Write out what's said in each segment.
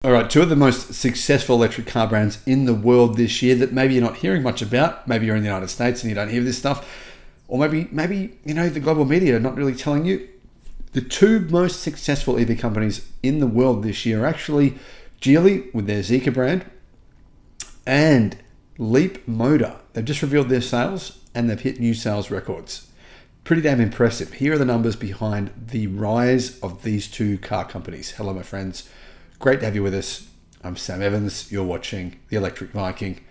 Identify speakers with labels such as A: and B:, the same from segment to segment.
A: All right, two of the most successful electric car brands in the world this year that maybe you're not hearing much about. Maybe you're in the United States and you don't hear this stuff. Or maybe you know, the global media are not really telling you. The two most successful EV companies in the world this year are actually Geely with their Zeekr brand and Leapmotor. They've just revealed their sales and they've hit new sales records. Pretty damn impressive. Here are the numbers behind the rise of these two car companies. Hello, my friends. Great to have you with us. I'm Sam Evans. You're watching the Electric Viking.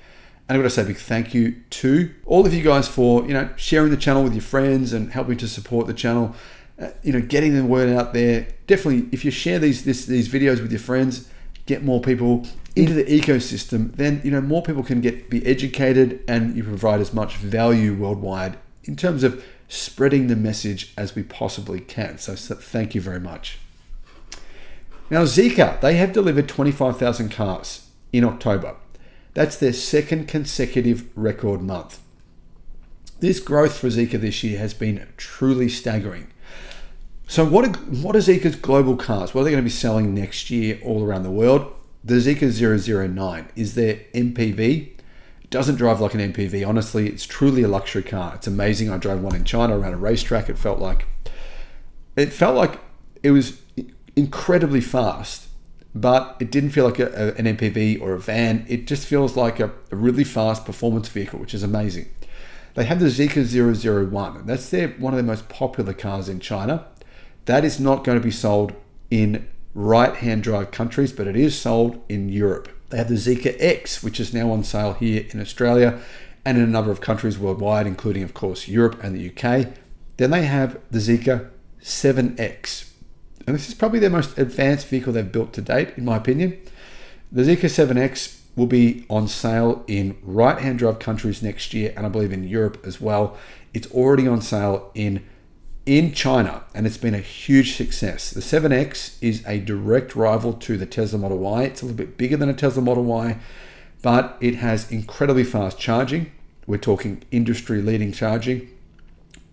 A: And I've got to say a big thank you to all of you guys for, sharing the channel with your friends and helping to support the channel, getting the word out there. Definitely, if you share these videos with your friends, get more people into the ecosystem, then, more people can be educated and you provide as much value worldwide in terms of spreading the message as we possibly can. So thank you very much. Now, Zeekr, they have delivered 25,000 cars in October. That's their second consecutive record month. This growth for Zeekr this year has been truly staggering. So what are Zeekr's global cars? What are they going to be selling next year all around the world? The Zeekr 009 is their MPV. It doesn't drive like an MPV. Honestly, it's truly a luxury car. It's amazing. I drove one in China around a racetrack. It felt like it was incredibly fast, but it didn't feel like an MPV or a van. It just feels like a really fast performance vehicle, which is amazing. They have the Zeekr 001, and that's one of their most popular cars in China. That is not going to be sold in right-hand drive countries, but it is sold in Europe. They have the Zeekr X, which is now on sale here in Australia and in a number of countries worldwide, including, of course, Europe and the UK. Then they have the Zeekr 7X. And this is probably their most advanced vehicle they've built to date, in my opinion. The Zeekr 7X will be on sale in right-hand drive countries next year, and I believe in Europe as well. It's already on sale in China, and it's been a huge success. The 7X is a direct rival to the Tesla Model Y. It's a little bit bigger than a Tesla Model Y, but it has incredibly fast charging. We're talking industry-leading charging.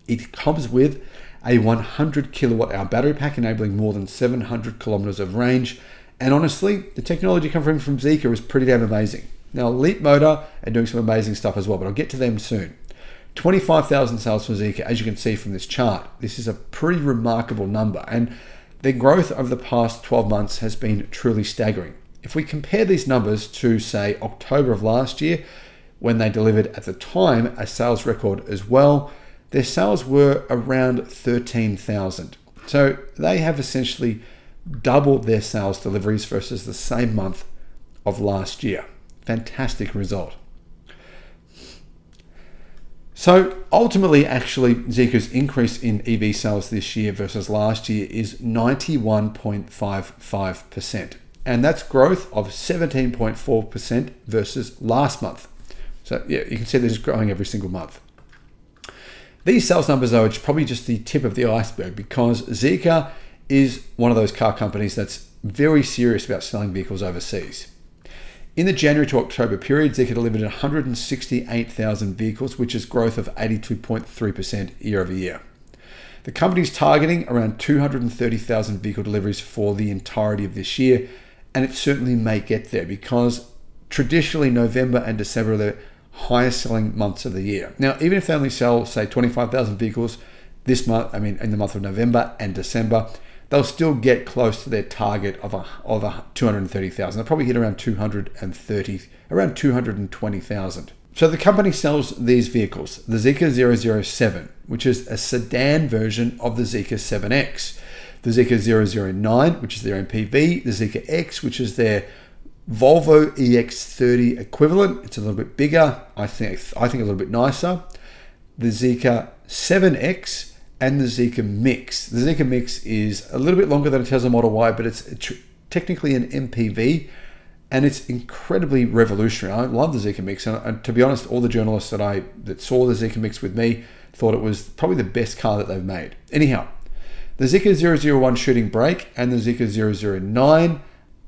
A: It comes with a 100 kilowatt hour battery pack, enabling more than 700 kilometers of range. And honestly, the technology coming from Zeekr is pretty damn amazing. Now, Leapmotor are doing some amazing stuff as well, but I'll get to them soon. 25,000 sales for Zeekr, as you can see from this chart. This is a pretty remarkable number, and their growth over the past 12 months has been truly staggering. If we compare these numbers to, say, October of last year, when they delivered at the time a sales record as well, their sales were around 13,000. So they have essentially doubled their sales deliveries versus the same month of last year. Fantastic result. So ultimately, actually, Zeekr's increase in EV sales this year versus last year is 91.55%. And that's growth of 17.4% versus last month. So yeah, you can see they're just growing every single month. These sales numbers, though, it's probably just the tip of the iceberg, because Zeekr is one of those car companies that's very serious about selling vehicles overseas. In the January to October period, Zeekr delivered 168,000 vehicles, which is growth of 82.3% year over year. The company's targeting around 230,000 vehicle deliveries for the entirety of this year, and it certainly may get there, because traditionally November and December are the highest selling months of the year. Now, even if they only sell, say, 25,000 vehicles this month, in the month of November and December, they'll still get close to their target of 230,000. They'll probably hit around 220,000. So the company sells these vehicles, the Zeekr 007, which is a sedan version of the Zeekr 7X, the Zeekr 009, which is their MPV, the Zeekr X, which is their Volvo EX30 equivalent. It's a little bit bigger, I think a little bit nicer. The Zeekr 7X and the Zeekr Mix. The Zeekr Mix is a little bit longer than a Tesla Model Y, but it's technically an MPV, and it's incredibly revolutionary. I love the Zeekr Mix, and to be honest, all the journalists that saw the Zeekr Mix with me thought it was probably the best car that they've made. Anyhow, the Zeekr 001 shooting brake and the Zeekr 009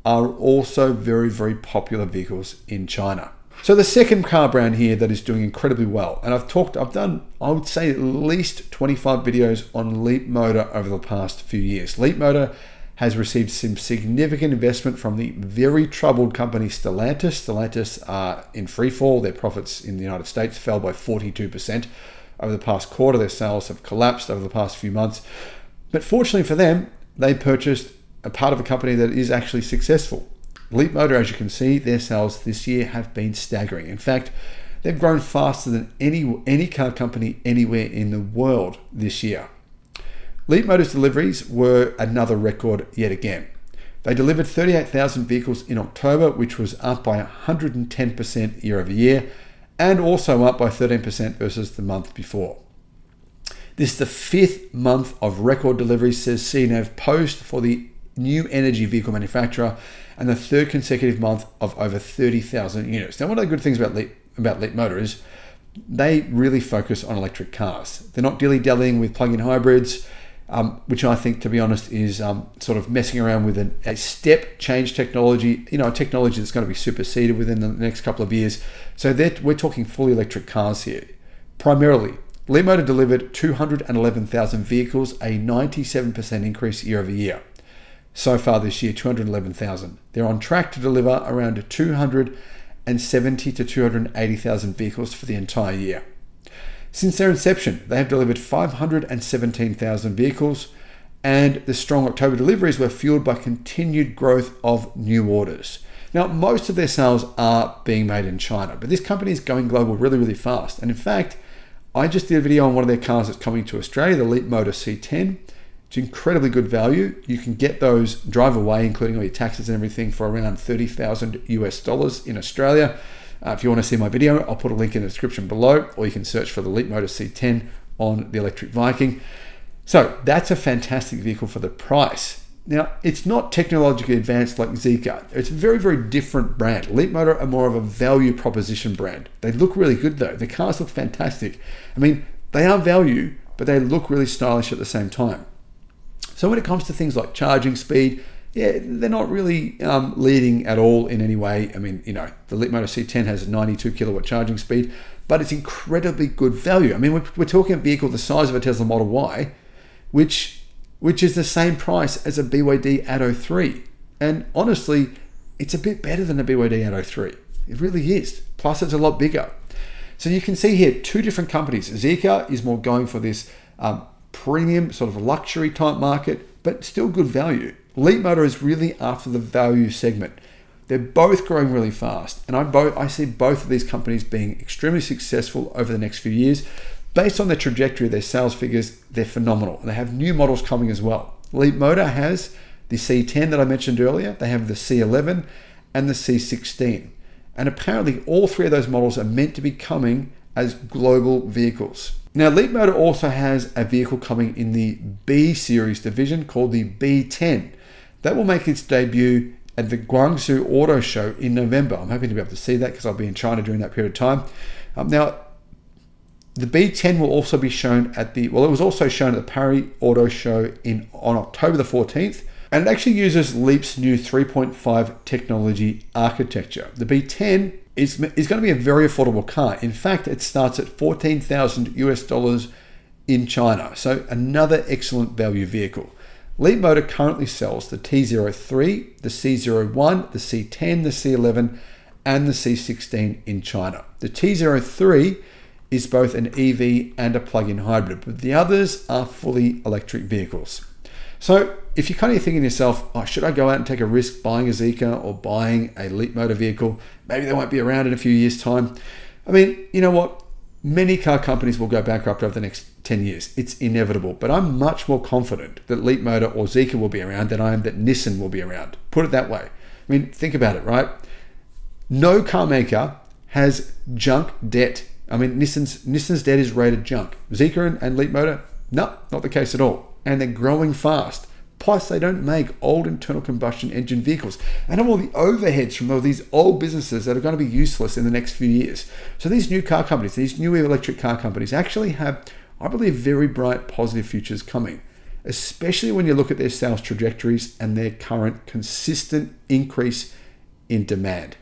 A: are also very, very popular vehicles in China. So the second car brand here that is doing incredibly well, and I've done, I would say, at least 25 videos on Leapmotor over the past few years. Leapmotor has received some significant investment from the very troubled company Stellantis. Stellantis are in free fall. Their profits in the United States fell by 42% over the past quarter. Their sales have collapsed over the past few months. But fortunately for them, they purchased a part of a company that is actually successful. Leapmotor, as you can see, their sales this year have been staggering. In fact, they've grown faster than any car company anywhere in the world this year. Leapmotor's deliveries were another record yet again. They delivered 38,000 vehicles in October, which was up by 110% year over year, and also up by 13% versus the month before. This is the 5th month of record deliveries, says CNAV Post, for the new energy vehicle manufacturer, and the 3rd consecutive month of over 30,000 units. Now, one of the good things about Leapmotor is they really focus on electric cars. They're not dilly-dallying with plug-in hybrids, which I think, to be honest, is sort of messing around with a step change technology, a technology that's going to be superseded within the next couple of years. So we're talking fully electric cars here. Primarily, Leapmotor delivered 211,000 vehicles, a 97% increase year over year. So far this year, 211,000. They're on track to deliver around 270 to 280,000 vehicles for the entire year. Since their inception, they have delivered 517,000 vehicles, and the strong October deliveries were fueled by continued growth of new orders. Now, most of their sales are being made in China, but this company is going global really, really fast. And in fact, I just did a video on one of their cars that's coming to Australia, the Leapmotor C10. It's incredibly good value. You can get those drive away, including all your taxes and everything, for around $30,000 in Australia. If you want to see my video, I'll put a link in the description below, or you can search for the Leapmotor C10 on the Electric Viking. So that's a fantastic vehicle for the price. Now, it's not technologically advanced like Zeekr. It's a very, very different brand. Leapmotor are more of a value proposition brand. They look really good though. The cars look fantastic. I mean, they are value, but they look really stylish at the same time. So when it comes to things like charging speed, yeah, they're not really leading at all in any way. I mean, the Leapmotor C10 has a 92 kilowatt charging speed, but it's incredibly good value. I mean, we're talking a vehicle the size of a Tesla Model Y, which is the same price as a BYD Atto 3. And honestly, it's a bit better than a BYD Atto 3. It really is. Plus, it's a lot bigger. So you can see here, two different companies. Zeekr is more going for this premium sort of luxury type market, but still good value. Leapmotor is really after the value segment. They're both growing really fast, and I see both of these companies being extremely successful over the next few years. Based on their trajectory, their sales figures, they're phenomenal. And they have new models coming as well. Leapmotor has the C10 that I mentioned earlier. They have the C11 and the C16. And apparently all three of those models are meant to be coming as global vehicles. Now, Leapmotor also has a vehicle coming in the B series division called the B10. That will make its debut at the Guangzhou Auto Show in November. I'm hoping to be able to see that because I'll be in China during that period of time. Now, the B10 will also be shown at it was also shown at the Paris Auto Show on October the 14th. And it actually uses Leap's new 3.5 technology architecture. The B10 is going to be a very affordable car. In fact, it starts at $14,000 in China. So another excellent value vehicle. Leapmotor currently sells the T03, the C01, the C10, the C11, and the C16 in China. The T03 is both an EV and a plug-in hybrid, but the others are fully electric vehicles. So if you're kind of thinking to yourself, oh, should I go out and take a risk buying a Zeekr or buying a Leapmotor vehicle? Maybe they won't be around in a few years' time. I mean, you know what? Many car companies will go bankrupt over the next 10 years. It's inevitable, but I'm much more confident that Leapmotor or Zeekr will be around than I am that Nissan will be around. Put it that way. I mean, think about it, right? No car maker has junk debt. I mean, Nissan's debt is rated junk. Zeekr and Leapmotor, no, not the case at all. And they're growing fast. Plus, they don't make old internal combustion engine vehicles and have all the overheads from all these old businesses that are going to be useless in the next few years. So these new car companies, these new electric car companies actually have, I believe, very bright positive futures coming, especially when you look at their sales trajectories and their current consistent increase in demand.